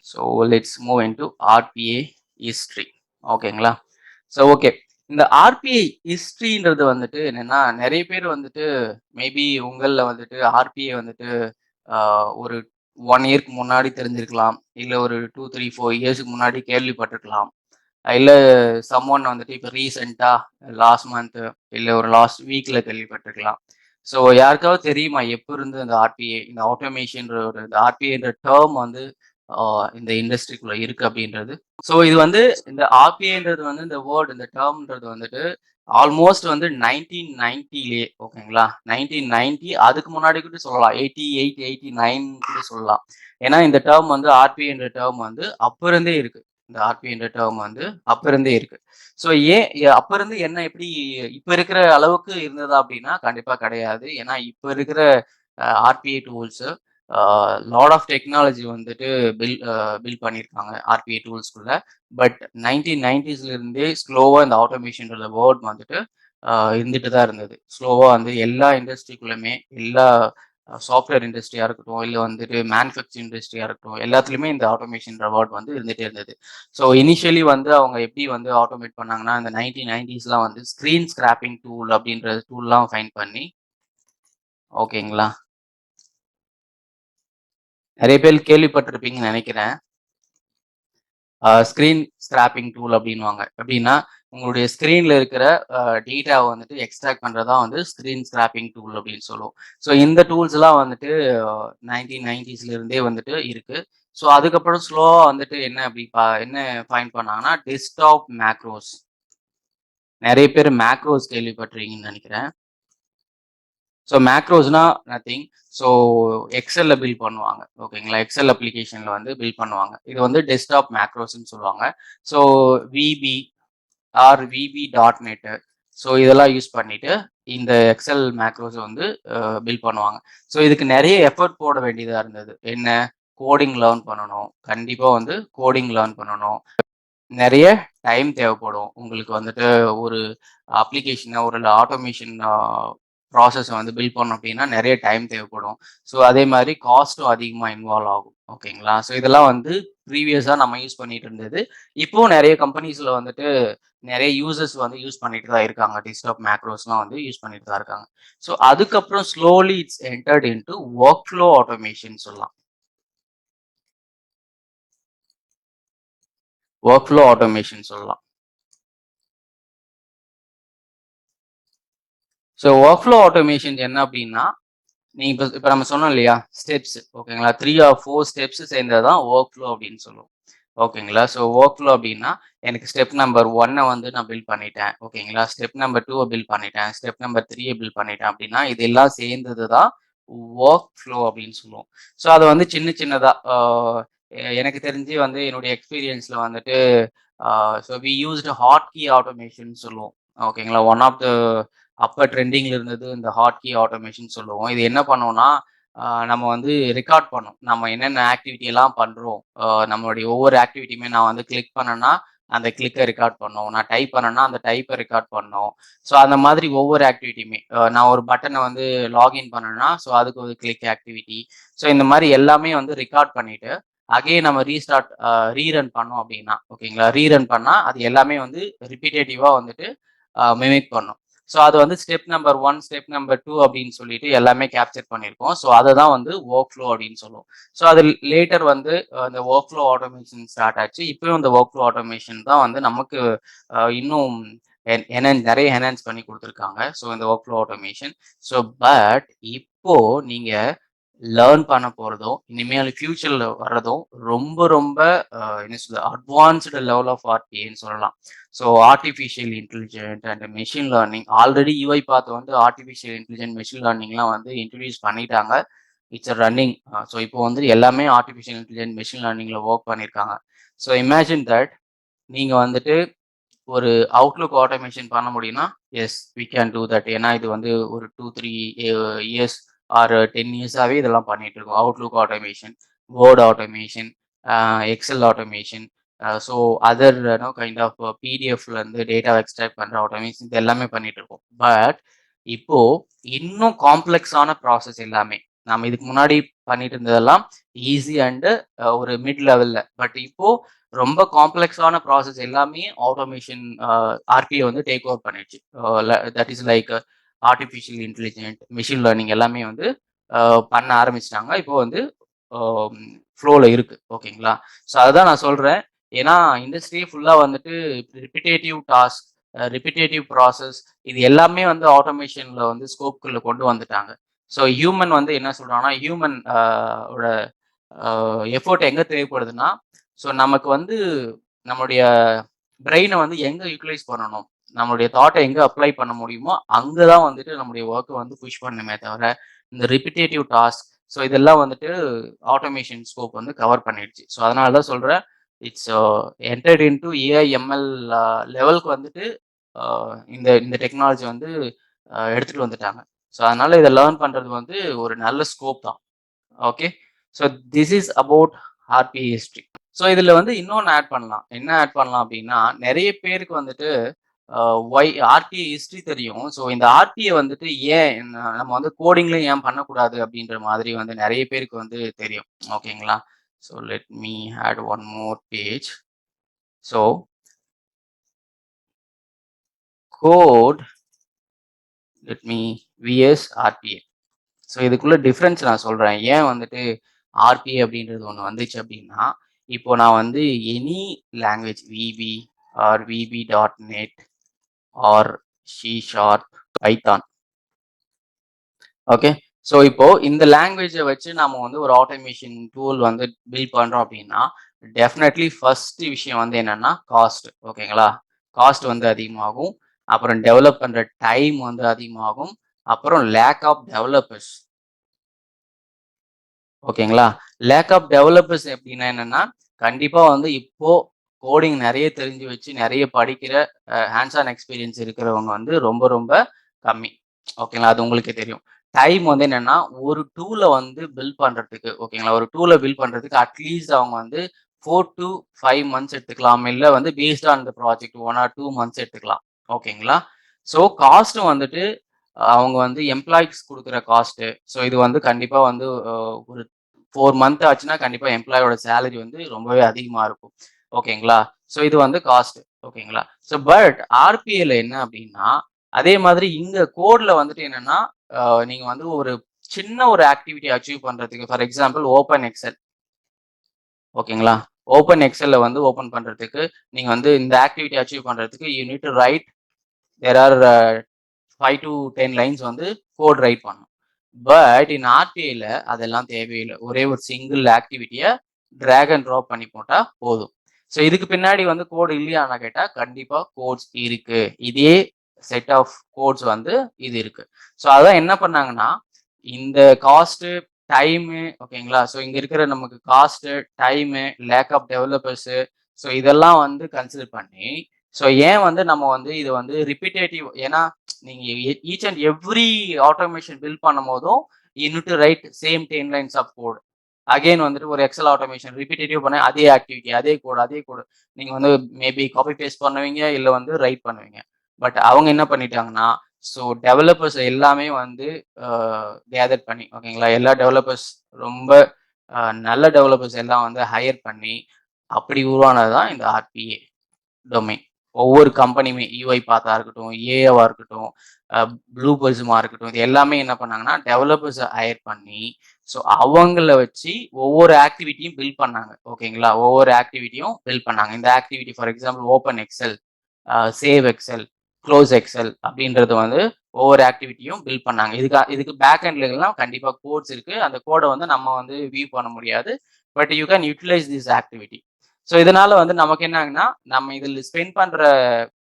So let's move in to RBA history. ஓகேங்களா? So okay, இந்த RBI ஹிஸ்ட்ரின்றது வந்துட்டு என்னன்னா, நிறைய பேர் வந்துட்டு மேபி உங்களில் வந்துட்டு ஆர்பிஐ வந்துட்டு ஒரு 1 இயர்க்கு முன்னாடி தெரிஞ்சிருக்கலாம், இல்லை ஒரு 2, 3, 4 இயர்ஸுக்கு முன்னாடி கேள்விப்பட்டிருக்கலாம், இல்லை சம்ஒன் வந்துட்டு இப்போ ரீசெண்டாக லாஸ்ட் மந்த்து இல்லை ஒரு லாஸ்ட் வீக்கில் கேள்விப்பட்டிருக்கலாம். ஸோ யாருக்காவது தெரியுமா எப்போ இருந்து இந்த ஆர்பிஐ, இந்த ஆட்டோமேஷன்ற ஒரு இந்த ஆர்பிஐன்ற டேர்ம் வந்து இந்த இண்டஸ்ட்ரிக்குள்ள இருக்கு அப்படின்றது? ஸோ இது வந்து இந்த ஆர்பிஐன்றது வந்து இந்த வேர்ட், இந்த டேர்ம்ன்றது வந்துட்டு ஆல்மோஸ்ட் வந்து 1990லே, ஓகேங்களா, 1990 அதுக்கு முன்னாடி கூட சொல்லலாம், 88, 89 கூட சொல்லலாம். ஏன்னா இந்த டேர்ம் வந்து ஆர்பிஐன்ற டேர்ம் வந்து அப்ப இருந்தே இருக்கு. இந்த ஆர்பிஐன்ற டேர்ம் வந்து அப்ப இருந்தே இருக்கு. ஸோ ஏன் அப்ப இருந்து என்ன எப்படி இப்ப இருக்கிற அளவுக்கு இருந்ததா அப்படின்னா கண்டிப்பா கிடையாது. ஏன்னா இப்ப இருக்கிற RPA tools lot of technology வந்துட்டு பில் பண்ணியிருக்காங்க ஆர்பிஐ டூல்ஸ்குள்ள. பட் 1990ஸ்ல இருந்தே ஸ்லோவாக இந்த ஆட்டோமேஷன்ற வேர்ட் வந்துட்டு இருந்துட்டு தான் இருந்தது. ஸ்லோவாக வந்து எல்லா இண்டஸ்ட்ரிக்குள்ளுமே, எல்லா சாஃப்ட்வேர் இண்டஸ்ட்ரியாக இருக்கட்டும், இல்லை வந்துட்டு மேனுஃபேக்சரிங் இண்டஸ்ட்ரியாக இருக்கட்டும், எல்லாத்துலேயுமே இந்த ஆட்டோமேஷன்ற வேர்ட் வந்து இருந்துகிட்டே இருந்தது. ஸோ இனிஷியலி வந்து அவங்க எப்படி வந்து ஆட்டோமேட் பண்ணாங்கன்னா, இந்த 1990ஸ்லாம் வந்து ஸ்க்ரீன் ஸ்கிராப்பிங் டூல் அப்படின்ற டூல்லாம் ஃபைன் பண்ணி, ஓகேங்களா, நிறைய பேர் கேள்விப்பட்டிருப்பீங்கன்னு நினைக்கிறேன். ஸ்க்ரீன் ஸ்கிராப்பிங் டூல் அப்படின்வாங்க. எப்படின்னா, உங்களுடைய ஸ்க்ரீனில் இருக்கிற டேட்டாவை வந்துட்டு எக்ஸ்ட்ராக்ட் பண்ணுறதா வந்து ஸ்க்ரீன் ஸ்கிராப்பிங் டூல் அப்படின்னு சொல்லுவோம். ஸோ இந்த டூல்ஸ்லாம் வந்துட்டு 1990ஸ்ல இருந்தே வந்துட்டு இருக்கு. ஸோ அதுக்கப்புறம் ஸ்லோவாக வந்துட்டு என்ன ஃபைண்ட் பண்ணாங்கன்னா, டெஸ்க்டாப் மேக்ரோஸ். நிறைய பேர் மேக்ரோஸ் கேள்விப்பட்டிருக்கீங்கன்னு நினைக்கிறேன். ஸோ மேக்ரோஸ்னா நத்திங். ஸோ எக்ஸல்ல பில்ட் பண்ணுவாங்க, ஓகேங்களா, எக்ஸல் அப்ளிகேஷன்ல வந்து பில்ட் பண்ணுவாங்க. இது வந்து டெஸ்க்டாப் மேக்ரோஸ்ன்னு சொல்லுவாங்க. So VB or VB dot net, so இதெல்லாம் யூஸ் பண்ணிட்டு இந்த எக்ஸல் மேக்ரோஸ் வந்து பில்ட் பண்ணுவாங்க. ஸோ இதுக்கு நிறைய எஃபர்ட் போட வேண்டியதாக இருந்தது. என்ன, கோடிங் லேர்ன் பண்ணணும், கண்டிப்பாக வந்து கோடிங் லேர்ன் பண்ணணும், நிறைய டைம் தேவைப்படும் உங்களுக்கு வந்துட்டு ஒரு அப்ளிகேஷனை, ஒரு ஆட்டோமேஷன் ப்ராசஸை வந்து பில்ட் பண்ணோம் அப்படின்னா நிறைய டைம் தேவைப்படும். ஸோ அதே மாதிரி காஸ்ட்டும் அதிகமாக இன்வால்வ் ஆகும், ஓகேங்களா. ஸோ இதெல்லாம் வந்து ப்ரீவியஸாக நம்ம யூஸ் பண்ணிட்டு இருந்தது. இப்போ நிறைய கம்பெனிஸில் வந்துட்டு நிறைய யூசர்ஸ் வந்து யூஸ் பண்ணிட்டு தான் இருக்காங்க, டெஸ்க்டாப் மேக்ரோஸ்லாம் வந்து யூஸ் பண்ணிட்டு தான் இருக்காங்க. ஸோ அதுக்கப்புறம் slowly it's entered into work flow automation சொல்லலாம். ஒர்க் ஃப்ளோ ஆட்டோமேஷன் சொல்லலாம். ஸோ ஒர்க் ஃப்ளோ ஆட்டோமேஷன் என்ன அப்படின்னா, நீங்க இப்போ நம்ம சொன்னோம் இல்லையா ஸ்டெப்ஸ், ஓகேங்களா, 3 or 4 ஸ்டெப்ஸ் சேர்ந்தது தான் ஒர்க் ஃப்ளோ அப்படின்னு சொல்லுவோம், ஓகேங்களா. ஸோ ஒர்க் ஃப்ளோ அப்படின்னா, எனக்கு ஸ்டெப் நம்பர் 1 வந்து நான் பில்ட் பண்ணிட்டேன், ஓகேங்களா, ஸ்டெப் நம்பர் 2 பில்ட் பண்ணிட்டேன், ஸ்டெப் நம்பர் 3 பில்ட் பண்ணிட்டேன் அப்படின்னா இது எல்லாம் சேர்ந்தது தான் ஒர்க் ஃப்ளோ அப்படின்னு சொல்லுவோம். ஸோ அதை வந்து சின்ன சின்னதா எனக்கு தெரிஞ்சு வந்து என்னுடைய எக்ஸ்பீரியன்ஸ்ல வந்துட்டு so we used hot key automation சொல்லுவோம், ஓகேங்களா. ஒன் ஆஃப் த அப்போ ட்ரெண்டிங்கில் இருந்தது இந்த ஹாட் கீ ஆட்டோமேஷன் சொல்லுவோம். இது என்ன பண்ணோம்னா, நம்ம வந்து ரெக்கார்ட் பண்ணோம், நம்ம என்னென்ன ஆக்டிவிட்டி எல்லாம் பண்ணுறோம், நம்மளுடைய ஒவ்வொரு ஆக்டிவிட்டியுமே நான் வந்து கிளிக் பண்ணேன்னா அந்த கிளிக்கை ரெக்கார்ட் பண்ணோம், நான் டைப் பண்ணேன்னா அந்த டைப்பை ரெக்கார்ட் பண்ணோம். ஸோ அந்த மாதிரி ஒவ்வொரு ஆக்டிவிட்டியுமே நான் ஒரு பட்டனை வந்து லாகின் பண்ணேன்னா ஸோ அதுக்கு ஒரு கிளிக் ஆக்டிவிட்டி. ஸோ இந்த மாதிரி எல்லாமே வந்து ரெக்கார்ட் பண்ணிட்டு அகைன் நம்ம ரீரன் பண்ணோம் அப்படின்னா, ஓகேங்களா, ரீரன் பண்ணால் அது எல்லாமே வந்து ரிப்பீட்டேட்டிவாக வந்துட்டு மிமிக் பண்ணும். ஸோ அது வந்து ஸ்டெப் நம்பர் 1, ஸ்டெப் நம்பர் 2 அப்படின்னு சொல்லிட்டு எல்லாமே கேப்சர் பண்ணியிருக்கோம். ஸோ அதை தான் வந்து ஒர்க் ஃப்ளோ அப்படின்னு சொல்லுவோம். ஸோ அது லேட்டர் வந்து இந்த ஒர்க் ஃப்ளோ ஆட்டோமேஷன் ஸ்டார்ட் ஆச்சு. இப்போயும் இந்த ஒர்க் ஃப்ளோ ஆட்டோமேஷன் தான் வந்து நமக்கு இன்னும் நிறைய என்ஹான்ஸ் பண்ணி கொடுத்துருக்காங்க. ஸோ இந்த work flow automation. So but இப்போ நீங்க லேர்ன் பண்ண போகிறதும் இனிமேல் ஃபியூச்சரில் வர்றதும் ரொம்ப ரொம்ப என்ன சொல்றது, அட்வான்ஸ்டு லெவல் ஆஃப் ஆர்பிஏன்னு சொல்லலாம். So artificial intelligent and machine learning, already UI பார்த்து வந்து ஆர்டிஃபிஷியல் இன்டெலிஜென்ட் மெஷின் லேர்னிங்லாம் வந்து இன்ட்ரடியூஸ் பண்ணிட்டாங்க. It's running. ஸோ இப்போ வந்து எல்லாமே ஆர்டிஃபிஷியல் இன்டெலிஜென்ட் மெஷின் லேர்னிங்கில் ஒர்க் பண்ணியிருக்காங்க. ஸோ இமேஜின் தட் நீங்கள் வந்துட்டு ஒரு அவுட்லுக் ஆட்டோமேஷன் பண்ண முடியும்னா, yes we can do that. ஏன்னா இது வந்து ஒரு 2, 3 இயர்ஸ் ஆர் 10 இயர்ஸாகவே இதெல்லாம் பண்ணிட்டு இருக்கோம். Outlook automation, Word automation, Excel automation, so other kind of பிடிஎஃப்லேருந்து டேட்டா எக்ஸ்ட்ராக்ட் பண்ணுற ஆட்டோமேஷன், இது எல்லாமே பண்ணிட்டு இருக்கோம். பட் இப்போ இன்னும் காம்ப்ளெக்ஸான ப்ராசஸ் எல்லாமே, நம்ம இதுக்கு முன்னாடி பண்ணிட்டு இருந்ததெல்லாம் ஈஸி அண்டு ஒரு மிட் லெவல்ல. பட் இப்போ ரொம்ப காம்ப்ளெக்ஸான ப்ராசஸ் எல்லாமே ஆட்டோமேஷன் ஆர்பிஐ வந்து டேக் ஓவர் பண்ணிடுச்சு. That is like artificial intelligent, machine learning எல்லாமே வந்து பண்ண ஆரம்பிச்சிட்டாங்க. இப்போ வந்து ஃப்ளோவில் இருக்கு. ஓகேங்களா? ஸோ அதுதான் நான் சொல்கிறேன். ஏன்னா இண்டஸ்ட்ரி ஃபுல்லாக வந்துட்டு ரிப்பிட்டேட்டிவ் டாஸ்க், ரிப்பிட்டேட்டிவ் ப்ராசஸ், இது எல்லாமே வந்து ஆட்டோமேஷனில் வந்து ஸ்கோப்குள்ளே கொண்டு வந்துட்டாங்க. ஸோ ஹியூமன் வந்து என்ன சொல்கிறாங்கன்னா, ஹியூமன் ஓட எஃபோர்ட் எங்கே தேவைப்படுதுன்னா, ஸோ நமக்கு வந்து நம்மளுடைய பிரெயினை வந்து எங்கே யூட்டிலைஸ் பண்ணணும், நம்மளுடைய தாட்டை எங்கே அப்ளை பண்ண முடியுமோ அங்கே தான் வந்துட்டு நம்மளுடைய ஒர்க்கை வந்து புஷ் பண்ணுமே தவிர, இந்த ரிப்பிட்டேட்டிவ் டாஸ்க், ஸோ இதெல்லாம் வந்துட்டு ஆட்டோமேஷன் ஸ்கோப் வந்து கவர் பண்ணிடுச்சு. ஸோ அதனால தான் சொல்கிறேன், இட்ஸ் என்டர்ட் இன்டு ஏஐஎம்எல் லெவலுக்கு வந்துட்டு இந்த இந்த டெக்னாலஜி வந்து எடுத்துகிட்டு வந்துட்டாங்க. ஸோ அதனால இதை லேர்ன் பண்ணுறது வந்து ஒரு நல்ல ஸ்கோப் தான். Okay, so this is about RBI history. So இதில் வந்து இன்னொன்று ஆட் பண்ணலாம். என்ன ஆட் பண்ணலாம் அப்படின்னா, நிறைய பேருக்கு வந்துட்டு ஒய் ஆர்பிஐ ஹிஸ்ட்ரி தெரியும். ஸோ இந்த ஆர்பிஐ வந்துட்டு ஏன் நம்ம வந்து கோடிங்லையும் ஏன் பண்ணக்கூடாது அப்படின்ற மாதிரி வந்து நிறைய பேருக்கு வந்து தெரியும். ஓகேங்களா? So let me add one more page. So code, let me VS RPA. So இதுக்குள்ள டிஃப்ரென்ஸ் நான் சொல்கிறேன். ஏன் வந்துட்டு ஆர்பிஐ அப்படின்றது ஒன்று வந்துச்சு அப்படின்னா, இப்போ நான் வந்து எனி லாங்குவேஜ் விபி ஆர் விபி.net or C sharp, Python. Okay, so இப்போ இந்த லாங்குவேஜை வச்சு நம்ம வந்து ஒரு ஆட்டோமேஷன் டூல் வந்து பில்ட் பண்ணுறோம் அப்படின்னா, டெஃபினெட்லி ஃபர்ஸ்ட் விஷயம் வந்து என்னன்னா காஸ்ட். ஓகேங்களா? காஸ்ட் வந்து அதிகமாகும். அப்புறம் டெவலப் பண்ணுற டைம் வந்து அதிகமாகும். அப்புறம் லேக் ஆஃப் டெவலப்பர்ஸ். ஓகேங்களா? லேக் ஆஃப் டெவலப்பர்ஸ் எப்படின்னா என்னன்னா, கண்டிப்பா வந்து இப்போ கோடிங் நிறைய தெரிஞ்சு வச்சு நிறைய படிக்கிற ஹேண்ட்ஸ் ஆன் எக்ஸ்பீரியன்ஸ் இருக்கிறவங்க வந்து ரொம்ப ரொம்ப கம்மி. ஓகேங்களா? அது உங்களுக்கே தெரியும். டைம் வந்து என்னன்னா, ஒரு டூலை வந்து பில்ட் பண்றதுக்கு, ஓகேங்களா, ஒரு டூலை பில்ட் பண்றதுக்கு அட்லீஸ்ட் அவங்க வந்து 4 to 5 months எடுத்துக்கலாம். இல்லை வந்து based on the project 1 or 2 months எடுத்துக்கலாம். ஓகேங்களா? ஸோ காஸ்ட்டும் வந்துட்டு அவங்க வந்து எம்ப்ளாய்ஸ் கொடுக்குற காஸ்ட்டு. ஸோ இது வந்து கண்டிப்பாக வந்து ஒரு 4 month ஆச்சுன்னா கண்டிப்பாக எம்ப்ளாயோட சேலரி வந்து ரொம்பவே அதிகமாக இருக்கும். ஓகேங்களா? ஸோ இது வந்து காஸ்ட். ஓகேங்களா? ஸோ பட் ஆர்பிஐல என்ன அப்படின்னா, அதே மாதிரி இங்கே கோடில் வந்துட்டு என்னன்னா, நீங்கள் வந்து ஒரு சின்ன ஒரு ஆக்டிவிட்டி அச்சீவ் பண்ணுறதுக்கு, ஃபார் எக்ஸாம்பிள் ஓப்பன் எக்ஸல். ஓகேங்களா? ஓப்பன் எக்ஸல்ல வந்து ஓப்பன் பண்ணுறதுக்கு நீங்கள் வந்து இந்த ஆக்டிவிட்டி அச்சீவ் பண்ணுறதுக்கு you need to write, there are 5 to 10 lines வந்து கோட் ரைட் பண்ணும். பட் இன் ஆர்பிஐல அதெல்லாம் தேவையில்லை. ஒரே ஒரு சிங்கிள் ஆக்டிவிட்டியை டிராக் அண்ட் ட்ராப் பண்ணி போட்டால் போதும். ஸோ இதுக்கு பின்னாடி வந்து கோட் இல்லையானா கேட்டால் கண்டிப்பாக கோட்ஸ் இருக்கு. இதே செட் ஆஃப் கோட்ஸ் வந்து இது இருக்கு. ஸோ அதான் என்ன பண்ணாங்கன்னா, இந்த காஸ்ட்டு, டைமு, ஓகேங்களா, ஸோ இங்கே இருக்கிற நமக்கு cost, time, lack of developers, so இதெல்லாம் வந்து கன்சிடர் பண்ணி, ஸோ ஏன் வந்து நம்ம வந்து இது வந்து ரிப்பீட்டேட்டிவ், ஏன்னா நீங்கள் each and every automation build பண்ணும் போதும் you need to write same 10 lines of code. Again வந்துட்டு ஒரு எக்ஸல் ஆட்டோமேஷன் ரிப்பீட்டேட்டிவ் பண்ண அதே ஆக்டிவிட்டி, அதே கோடு நீங்கள் வந்து மேபி காப்பி பேஸ்ட் பண்ணுவீங்க, இல்லை வந்து ரைட் பண்ணுவீங்க. பட் அவங்க என்ன பண்ணிட்டாங்கன்னா, ஸோ டெவலப்பர்ஸ் எல்லாமே வந்து கேதர் பண்ணி, ஓகேங்களா, எல்லா டெவலப்பர்ஸ் ரொம்ப நல்ல டெவலப்பர்ஸ் எல்லாம் வந்து ஹையர் பண்ணி அப்படி உருவானது தான் இந்த ஆர்பிஏ டொமைன். ஒவ்வொரு கம்பெனியுமே யூஐ பார்த்தா இருக்கட்டும், ஏஏவா இருக்கட்டும், ப்ளூ பர்ஸுமா இருக்கட்டும், இது எல்லாமே என்ன பண்ணாங்கன்னா டெவலப்பர்ஸை ஹையர் பண்ணி, ஸோ அவங்கள வச்சு ஒவ்வொரு ஆக்டிவிட்டியும் பில்ட் பண்ணாங்க. ஓகேங்களா? ஒவ்வொரு ஆக்டிவிட்டியும் பில்ட் பண்ணாங்க. இந்த activity for example open Excel, save Excel, close Excel அப்படின்றது வந்து ஒவ்வொரு ஆக்டிவிட்டியும் பில்ட் பண்ணாங்க. இதுக்கு பேக் எண்ட்லாம் கண்டிப்பாக கோட்ஸ் இருக்கு. அந்த கோடை வந்து நம்ம வந்து வியூ பண்ண முடியாது. But you can utilise this activity. So இதனால வந்து நமக்கு என்ன ஆகுன்னா, நம்ம இதில் ஸ்பெண்ட் பண்ற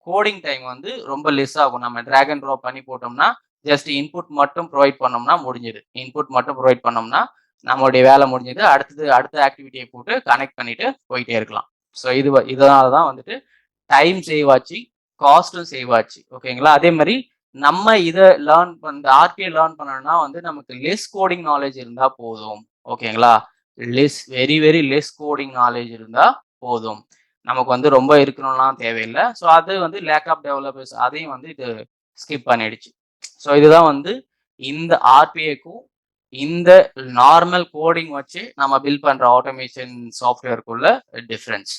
கோடிங் டைம் வந்து ரொம்ப லெஸ் ஆகும். நம்ம டிராக் அண்ட் ட்ராப் பண்ணி போட்டோம்னா, ஜஸ்ட் இன்புட் மட்டும் ப்ரொவைட் பண்ணோம்னா முடிஞ்சுது. இன்புட் மட்டும் ப்ரொவைட் பண்ணோம்னா நம்மளுடைய வேலை முடிஞ்சது. அடுத்த ஆக்டிவிட்டியை போட்டு கனெக்ட் பண்ணிட்டு போயிட்டே இருக்கலாம். ஸோ இதனால தான் வந்துட்டு டைம் சேவ் ஆச்சு, காஸ்ட்டும் சேவ் ஆச்சு. ஓகேங்களா? அதே மாதிரி நம்ம இதை இந்த ஆர்பிஐ லேர்ன் பண்ணணும்னா வந்து நமக்கு லெஸ் கோடிங் நாலேஜ் இருந்தா போதும். ஓகேங்களா? Very very less coding knowledge இருந்தா போதும். நமக்கு வந்து ரொம்ப இருக்கணும்லாம் தேவையில்லை. ஸோ அது வந்து லேக் ஆஃப் டெவலப்பர்ஸ் அதையும் வந்து இது ஸ்கிப் பண்ணிடுச்சு. ஸோ இதுதான் வந்து இந்த ஆர்பிஐக்கும் இந்த நார்மல் கோடிங் வச்சு நம்ம பில்ட் பண்ற ஆட்டோமேஷன் சாஃப்ட்வேருக்குள்ள டிஃபரன்ஸ்.